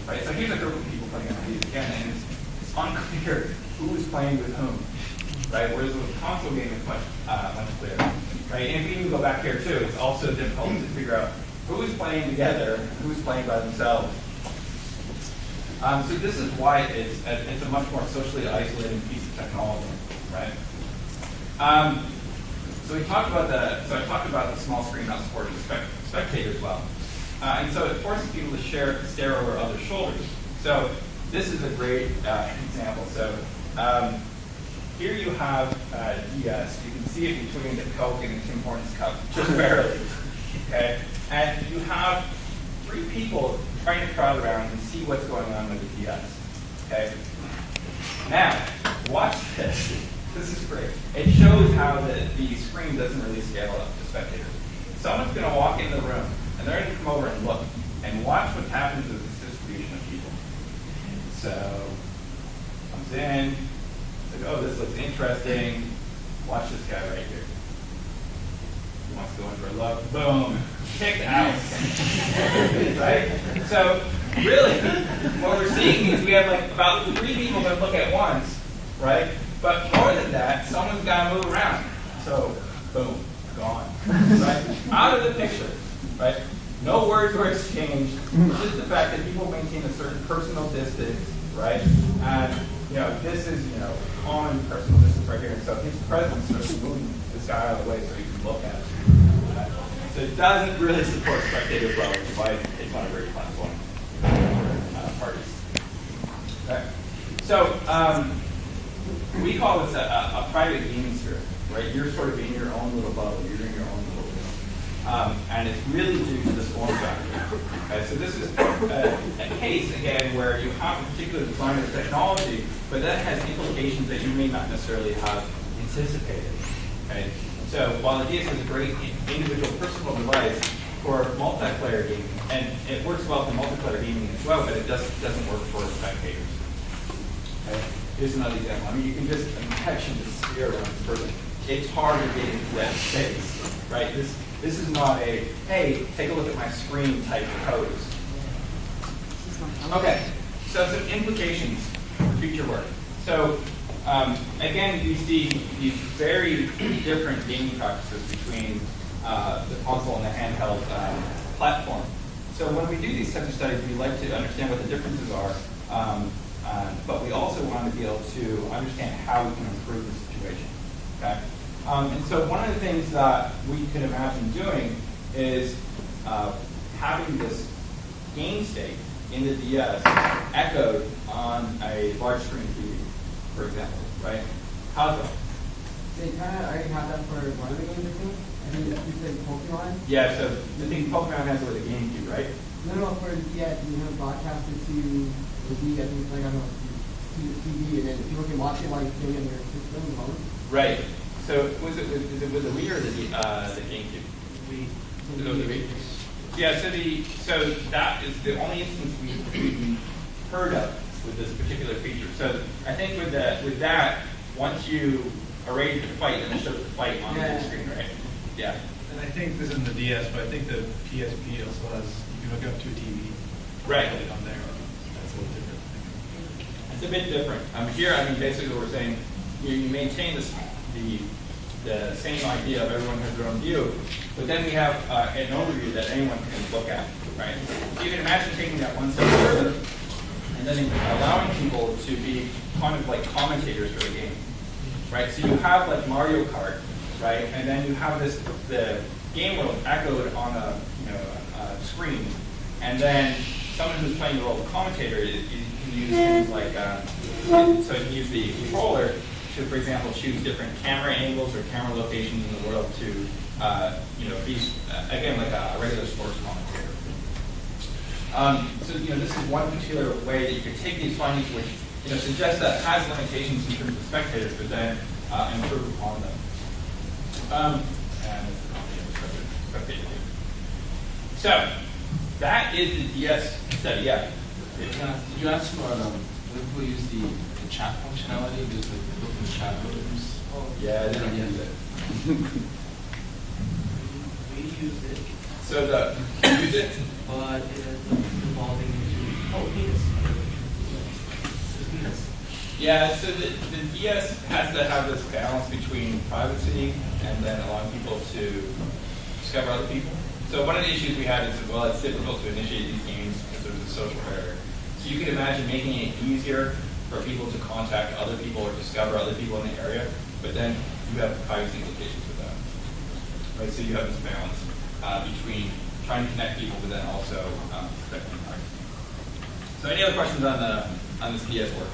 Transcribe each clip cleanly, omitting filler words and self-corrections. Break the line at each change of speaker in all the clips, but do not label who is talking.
right? So here's a group of people playing on these again, and it's unclear who's playing with whom, right? Whereas with a console game, it's much clearer, right? And if we even go back here too, it's also difficult to figure out who's playing together and who's playing by themselves. So this is why it's a much more socially isolating piece of technology, right? So I talked about the small screen not supporting spectators well, and so it forces people to stare over other shoulders. So this is a great example. So here you have DS. You can see it between the Coke and the Tim Hortons cup, just barely. Okay, and you have three people trying to crowd around and see what's going on with the DS. Okay. Now, watch this. This is great. It shows how the screen doesn't really scale up to spectators. Someone's going to walk in the room, and they're going to come over and look, and watch what happens with this distribution of people. So, comes in, like, oh, this looks interesting. Watch this guy right here. He wants to go in for a look. Boom. Kicked out. Right? So, really, what we're seeing is we have like about 3 people that look at once, right? But more than that, someone's got to move around. So, boom, gone. Right? Out of the picture. Right? No words were exchanged. Just the fact that people maintain a certain personal distance, right? And this is common personal distance right here. And so his presence starts moving this guy out of the way so you can look at it. So it doesn't really support spectators well, which is why it's not a very class one parties. Okay. So we call this a private gaming sphere, right? You're sort of in your own little bubble. You're in your own little bubble. And it's really due to this form factor. Okay, so this is a case, again, where you have a particular design of technology, but that has implications that you may not necessarily have anticipated. Okay? So while the DS is a great individual personal device for multiplayer gaming, and it works well for multiplayer gaming as well, but it doesn't work for spectators. Okay? Here's another example. I mean, you can just imagine the sphere around this person. It's hard to get into that space, right? This is not a, hey, take a look at my screen type pose. Okay, so some implications for future work. So again, we see these very different gaming practices between the console and the handheld platform. So when we do these types of studies, we like to understand what the differences are, but we also want to be able to understand how we can improve the situation. Okay? And so one of the things that we can imagine doing is having this game state in the DS echoed on a large screen TV, for example, right? How's that?
So you kind of already have that for one of the games, I think. I think you said Pokemon.
Yeah, so I think Pokemon has it with a GameCube, right?
No, for DS, you have broadcasted to the TV, I think it's like, I don't know, to the TV, and then people can watch it while you're playing on your system alone.
Right. So was it with the Wii or the GameCube?
Wii.
The Wii. Yeah. So that is the only instance we've heard of with this particular feature. So I think with that, once you are ready to fight, then it shows the fight on the screen, right? Yeah.
And I think this isn't the DS, but I think the PSP also has, you can hook up to a TV.
Right.
On there. That's a little different.
It's a bit different. Here, I mean, basically what we're saying, you maintain the same idea of everyone has their own view, but then we have an overview that anyone can look at, right? So you can imagine taking that one step further and then allowing people to be kind of like commentators for the game, right? So you have like Mario Kart, right? And then you have the game world echoed on a screen, and then someone who's playing the role of commentator, you can use things like so you can use the controller to, for example, choose different camera angles or camera locations in the world to, be again like a regular sports commentator. So this is one particular way that you could take these findings, which suggest that it has limitations in terms of spectators, but then improve upon them. And spectator. So that is the DS study. Yeah.
Did you ask for if we use the chat functionality, just like look in chat rooms?
Yeah, they don't use it.
We use it.
So use it?
But it's evolving into,
Yeah, so the DS has to have this balance between privacy and then allowing people to discover other people. So one of the issues we had is, well, it's difficult to initiate these games because there's a social barrier. So you can imagine making it easier for people to contact other people or discover other people in the area, but then you have privacy implications with that. Right, so you have this balance between trying to connect people, but then also protecting privacy. So any other questions on this DS work?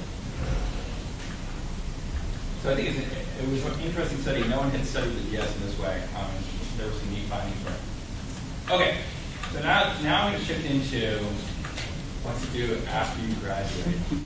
So I think it was an interesting study. No one had studied the DS in this way. There were some neat findings for it. Okay, so now I'm going to shift into what to do after you graduate.